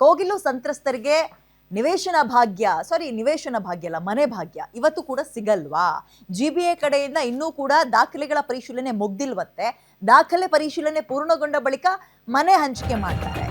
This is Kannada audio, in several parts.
ಕೋಗಿಲು ಸಂತ್ರಸ್ತರಿಗೆ ನಿವೇಶನ ಭಾಗ್ಯ ಅಲ್ಲ, ಮನೆ ಭಾಗ್ಯ ಇವತ್ತು ಕೂಡ ಸಿಗಲ್ವಾ? GBA ಕಡೆಯಿಂದ ಇನ್ನೂ ಕೂಡ ದಾಖಲೆಗಳ ಪರಿಶೀಲನೆ ಮುಗ್ದಿಲ್ವತ್ತೆ. ದಾಖಲೆ ಪರಿಶೀಲನೆ ಪೂರ್ಣಗೊಂಡ ಬಳಿಕ ಮನೆ ಹಂಚಿಕೆ ಮಾಡ್ತಾರೆ.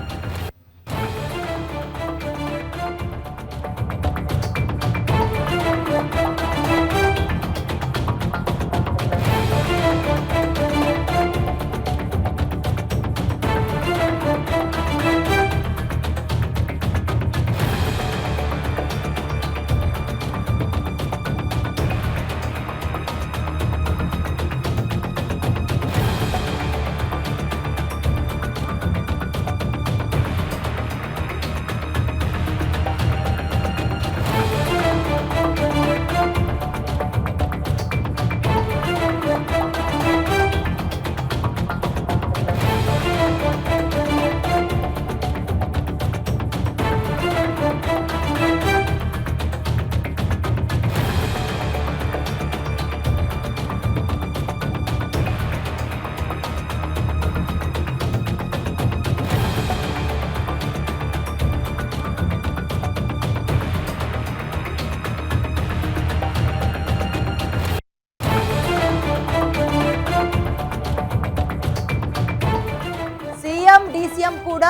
DCM ಕೂಡ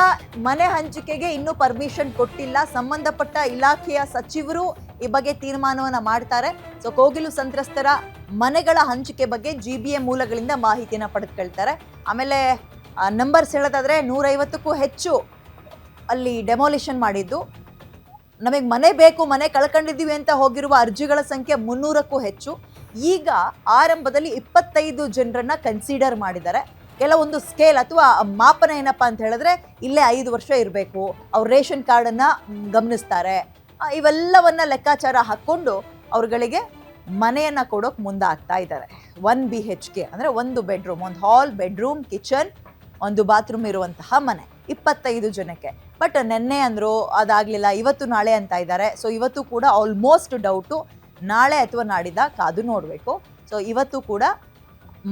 ಮನೆ ಹಂಚಿಕೆಗೆ ಇನ್ನೂ ಪರ್ಮಿಷನ್ ಕೊಟ್ಟಿಲ್ಲ. ಸಂಬಂಧಪಟ್ಟ ಇಲಾಖೆಯ ಸಚಿವರು ಈ ಬಗ್ಗೆ ತೀರ್ಮಾನವನ್ನ ಮಾಡ್ತಾರೆ. ಸೊ ಕೋಗಿಲು ಸಂತ್ರಸ್ತರ ಮನೆಗಳ ಹಂಚಿಕೆ ಬಗ್ಗೆ GBA ಮೂಲಗಳಿಂದ ಮಾಹಿತಿನ ಪಡೆದುಕೊಳ್ತಾರೆ. ಆಮೇಲೆ ನಂಬರ್ಸ್ ಹೇಳೋದಾದ್ರೆ 150ಕ್ಕೂ ಹೆಚ್ಚು ಅಲ್ಲಿ ಡೆಮಾಲಿಷನ್ ಮಾಡಿದ್ದು. ನಮಗೆ ಮನೆ ಬೇಕು, ಮನೆ ಕಳ್ಕೊಂಡಿದ್ದೀವಿ ಅಂತ ಹೋಗಿರುವ ಅರ್ಜಿಗಳ ಸಂಖ್ಯೆ 300ಕ್ಕೂ ಹೆಚ್ಚು. ಈಗ ಆರಂಭದಲ್ಲಿ 25 ಜನರನ್ನ ಕನ್ಸಿಡರ್ ಮಾಡಿದ್ದಾರೆ. ಕೆಲವೊಂದು ಸ್ಕೇಲ್ ಅಥವಾ ಮಾಪನ ಏನಪ್ಪಾ ಅಂತ ಹೇಳಿದ್ರೆ ಇಲ್ಲೇ 5 ವರ್ಷ ಇರಬೇಕು, ಅವ್ರ ರೇಷನ್ ಕಾರ್ಡನ್ನು ಗಮನಿಸ್ತಾರೆ. ಇವೆಲ್ಲವನ್ನ ಲೆಕ್ಕಾಚಾರ ಹಾಕ್ಕೊಂಡು ಅವ್ರುಗಳಿಗೆ ಮನೆಯನ್ನು ಕೊಡೋಕೆ ಮುಂದಾಗ್ತಾ ಇದ್ದಾರೆ. 1 BHK ಅಂದರೆ 1 ಬೆಡ್ರೂಮ್, 1 ಹಾಲ್, ಬೆಡ್ರೂಮ್, ಕಿಚನ್, 1 ಬಾತ್ರೂಮ್ ಇರುವಂತಹ ಮನೆ 25 ಜನಕ್ಕೆ. ಬಟ್ ನೆನ್ನೆ ಅಂದರು ಅದಾಗಲಿಲ್ಲ, ಇವತ್ತು ನಾಳೆ ಅಂತ ಇದ್ದಾರೆ. ಸೊ ಇವತ್ತು ಕೂಡ ಆಲ್ಮೋಸ್ಟ್ ಡೌಟು, ನಾಳೆ ಅಥವಾ ನಾಡಿದ ಕಾದು ನೋಡಬೇಕು. ಸೊ ಇವತ್ತು ಕೂಡ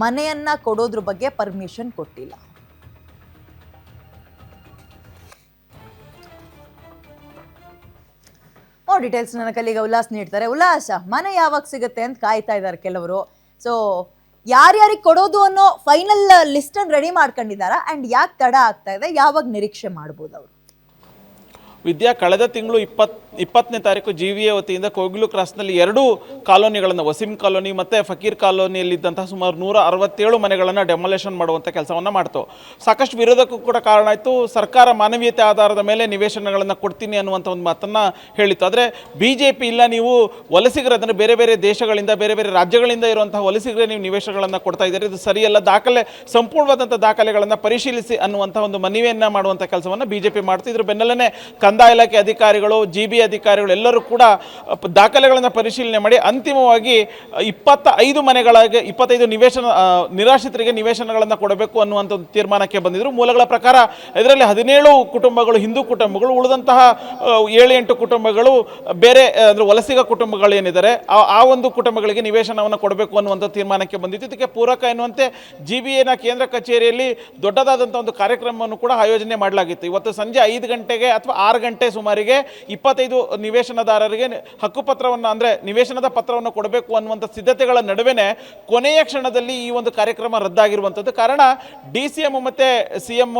ಮನೆಯನ್ನ ಕೊಡೋದ್ರ ಬಗ್ಗೆ ಪರ್ಮಿಷನ್ ಕೊಟ್ಟಿಲ್ಲ. ಡೀಟೇಲ್ಸ್ ನನ್ನ ಕಲಿಗ ಉಲ್ಲಾಸ್ ನೀಡ್ತಾರೆ. ಉಲ್ಲಾಸ, ಮನೆ ಯಾವಾಗ ಸಿಗುತ್ತೆ ಅಂತ ಕಾಯ್ತಾ ಇದ್ದಾರೆ ಕೆಲವರು. ಸೊ ಯಾರ್ಯಾರಿಗೆ ಕೊಡೋದು ಅನ್ನೋ ಫೈನಲ್ ಲಿಸ್ಟ್ ಅನ್ನು ರೆಡಿ ಮಾಡ್ಕೊಂಡಿದ್ದಾರಾ? ಅಂಡ್ ಯಾಕೆ ತಡ ಆಗ್ತಾ ಇದೆ? ಯಾವಾಗ ನಿರೀಕ್ಷೆ ಮಾಡ್ಬೋದು ಅವರು? ವಿದ್ಯಾ, ಕಳೆದ ತಿಂಗಳು 20ನೇ ತಾರೀಕು GBA ವತಿಯಿಂದ ಕೋಗಿಲು ಕ್ರಾಸ್ನಲ್ಲಿ 2 ಕಾಲೋನಿಗಳನ್ನು, ವಸೀಂ ಕಾಲೋನಿ ಮತ್ತು ಫಕೀರ್ ಕಾಲೋನಿಯಲ್ಲಿದ್ದಂತಹ ಸುಮಾರು 167 ಮನೆಗಳನ್ನು ಡೆಮಾಲೇಷನ್ ಮಾಡುವಂಥ ಕೆಲಸವನ್ನು ಮಾಡ್ತು. ಸಾಕಷ್ಟು ವಿರೋಧಕ್ಕೂ ಕೂಡ ಕಾರಣ ಆಯಿತು. ಸರ್ಕಾರ ಮಾನವೀಯತೆ ಆಧಾರದ ಮೇಲೆ ನಿವೇಶನಗಳನ್ನು ಕೊಡ್ತೀನಿ ಅನ್ನುವಂಥ ಒಂದು ಮಾತನ್ನು ಹೇಳಿತ್ತು. ಆದರೆ BJP ಇಲ್ಲ, ನೀವು ವಲಸಿಗರು, ಅಂದರೆ ಬೇರೆ ಬೇರೆ ದೇಶಗಳಿಂದ, ಬೇರೆ ಬೇರೆ ರಾಜ್ಯಗಳಿಂದ ಇರುವಂತಹ ವಲಸಿಗರೇ ನೀವು ನಿವೇಶನಗಳನ್ನು ಕೊಡ್ತಾ ಇದ್ದೀರಿ, ಇದು ಸರಿಯಲ್ಲ, ಸಂಪೂರ್ಣವಾದಂಥ ದಾಖಲೆಗಳನ್ನು ಪರಿಶೀಲಿಸಿ ಅನ್ನುವಂಥ ಒಂದು ಮನವಿಯನ್ನು ಮಾಡುವಂಥ ಕೆಲಸವನ್ನು BJP ಮಾಡ್ತು. ಇದ್ರ ಬೆನ್ನಲ್ಲೇ ಕಂದಾಯ ಇಲಾಖೆ ಅಧಿಕಾರಿಗಳು, GBA ಅಧಿಕಾರಿಗಳು ಎಲ್ಲರೂ ಕೂಡ ದಾಖಲೆಗಳನ್ನು ಪರಿಶೀಲನೆ ಮಾಡಿ ಅಂತಿಮವಾಗಿ 25 ಮನೆಗಳಿಗೆ 25 ನಿರಾಶ್ರಿತರಿಗೆ ನಿವೇಶನಗಳನ್ನು ಕೊಡಬೇಕು ಅನ್ನುವಂಥ ಒಂದು ತೀರ್ಮಾನಕ್ಕೆ ಬಂದಿದ್ದರು. ಮೂಲಗಳ ಪ್ರಕಾರ ಇದರಲ್ಲಿ 17 ಕುಟುಂಬಗಳು ಹಿಂದೂ ಕುಟುಂಬಗಳು, ಉಳಿದಂತಹ 7-8 ಕುಟುಂಬಗಳು ಬೇರೆ ಅಂದರೆ ವಲಸಿಗ ಕುಟುಂಬಗಳು ಏನಿದ್ದಾರೆ ಆ ಒಂದು ಕುಟುಂಬಗಳಿಗೆ ನಿವೇಶನವನ್ನು ಕೊಡಬೇಕು ಅನ್ನುವಂಥ ತೀರ್ಮಾನಕ್ಕೆ ಬಂದಿತ್ತು. ಇದಕ್ಕೆ ಪೂರಕ ಎನ್ನುವಂತೆ GBAನ ಕೇಂದ್ರ ಕಚೇರಿಯಲ್ಲಿ ದೊಡ್ಡದಾದಂಥ ಒಂದು ಕಾರ್ಯಕ್ರಮವನ್ನು ಕೂಡ ಆಯೋಜನೆ ಮಾಡಲಾಗಿತ್ತು. ಇವತ್ತು ಸಂಜೆ 5 ಗಂಟೆಗೆ ಅಥವಾ 6 ಗಂಟೆ ಸುಮಾರಿಗೆ 25 ನಿವೇಶನದಾರರಿಗೆ ಹಕ್ಕುಪತ್ರವನ್ನು, ಅಂದರೆ ನಿವೇಶನದ ಪತ್ರವನ್ನು ಕೊಡಬೇಕು ಅನ್ನುವಂಥ ಸಿದ್ಧತೆಗಳ ನಡುವೆನೇ ಕೊನೆಯ ಕ್ಷಣದಲ್ಲಿ ಈ ಒಂದು ಕಾರ್ಯಕ್ರಮ ರದ್ದಾಗಿರುವಂಥದ್ದು. ಕಾರಣ DCM ಮತ್ತು CM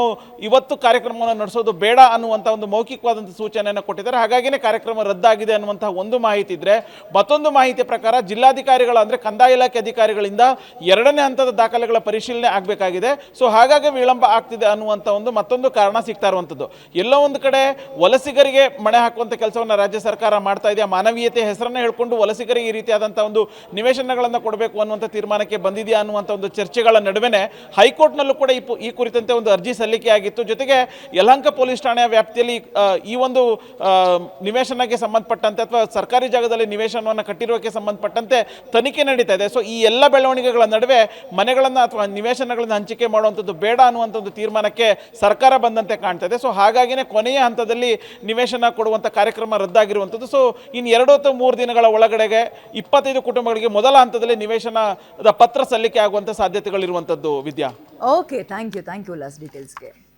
ಇವತ್ತು ಕಾರ್ಯಕ್ರಮವನ್ನು ನಡೆಸೋದು ಬೇಡ ಅನ್ನುವಂಥ ಒಂದು ಮೌಖಿಕವಾದಂಥ ಸೂಚನೆಯನ್ನು ಕೊಟ್ಟಿದ್ದಾರೆ. ಹಾಗಾಗಿನೇ ಕಾರ್ಯಕ್ರಮ ರದ್ದಾಗಿದೆ ಅನ್ನುವಂಥ ಒಂದು ಮಾಹಿತಿ ಇದ್ದರೆ, ಮತ್ತೊಂದು ಮಾಹಿತಿ ಪ್ರಕಾರ ಜಿಲ್ಲಾಧಿಕಾರಿಗಳ, ಅಂದರೆ ಕಂದಾಯ ಇಲಾಖೆ ಅಧಿಕಾರಿಗಳಿಂದ 2ನೇ ಹಂತದ ದಾಖಲೆಗಳ ಪರಿಶೀಲನೆ ಆಗಬೇಕಾಗಿದೆ. ಸೊ ಹಾಗಾಗಿ ವಿಳಂಬ ಆಗ್ತಿದೆ ಅನ್ನುವಂಥ ಮತ್ತೊಂದು ಕಾರಣ ಸಿಗ್ತಾ ಇರುವಂಥದ್ದು. ಎಲ್ಲೋ ಒಂದು ಕಡೆ ವಲಸಿಗರಿಗೆ ಮಣೆ ಹಾಕುವಂಥ ಕೆಲಸವನ್ನು ರಾಜ್ಯ ಸರ್ಕಾರ ಮಾಡ್ತಾ ಇದೆ. ಮಾನವೀಯತೆ ಹೆಸರನ್ನು ಹೇಳ್ಕೊಂಡು ವಲಸಿಗರಿಗೆ ಈ ರೀತಿಯಾದಂಥ ಒಂದು ನಿವೇಶನಗಳನ್ನು ಕೊಡಬೇಕು ಅನ್ನುವಂಥ ತೀರ್ಮಾನಕ್ಕೆ ಬಂದಿದೆಯಾ ಅನ್ನುವಂಥ ಒಂದು ಚರ್ಚೆಗಳ ನಡುವೆನೇ ಹೈಕೋರ್ಟ್ನಲ್ಲೂ ಕೂಡ ಈ ಕುರಿತಂತೆ ಒಂದು ಅರ್ಜಿ ಸಲ್ಲಿಕೆಯಾಗಿತ್ತು. ಜೊತೆಗೆ ಯಲಹಂಕ ಪೊಲೀಸ್ ಠಾಣೆಯ ವ್ಯಾಪ್ತಿಯಲ್ಲಿ ಈ ಒಂದು ನಿವೇಶನಕ್ಕೆ ಸಂಬಂಧಪಟ್ಟಂತೆ ಅಥವಾ ಸರ್ಕಾರಿ ಜಾಗದಲ್ಲಿ ನಿವೇಶನವನ್ನು ಕಟ್ಟಿರೋಕ್ಕೆ ಸಂಬಂಧಪಟ್ಟಂತೆ ತನಿಖೆ ನಡೀತಾ ಇದೆ. ಸೊ ಈ ಎಲ್ಲ ಬೆಳವಣಿಗೆಗಳ ನಡುವೆ ಮನೆಗಳನ್ನು ಅಥವಾ ನಿವೇಶನಗಳನ್ನು ಹಂಚಿಕೆ ಮಾಡುವಂಥದ್ದು ಬೇಡ ಅನ್ನುವಂಥ ಒಂದು ತೀರ್ಮಾನಕ್ಕೆ ಸರ್ಕಾರ ಬಂದಂತೆ ಕಾಣ್ತಾ ಇದೆ. ಸೊ ಹಾಗಾಗಿನೇ ಕೊನೆಯ ಹಂತದಲ್ಲಿ ನಿವೇಶನ ಕೊಡುವಂಥ ಕಾರ್ಯಕ್ರಮ ರದ್ದಾಗಿರುವಂಥದ್ದು. ಸೊ ಇನ್ನು 2 ಅಥವಾ 3 ದಿನಗಳ ಒಳಗಡೆಗೆ 25 ಕುಟುಂಬಗಳಿಗೆ ಮೊದಲ ಹಂತದಲ್ಲಿ ನಿವೇಶನದ ಪತ್ರ ಸಲ್ಲಿಕೆ ಆಗುವಂಥ ಸಾಧ್ಯತೆಗಳಿರುವಂಥದ್ದು. ವಿದ್ಯಾ, ಓಕೆ, ಥ್ಯಾಂಕ್ ಯು ಉಲ್ಲಾಸ್ ಡೀಟೇಲ್ಸ್ಗೆ.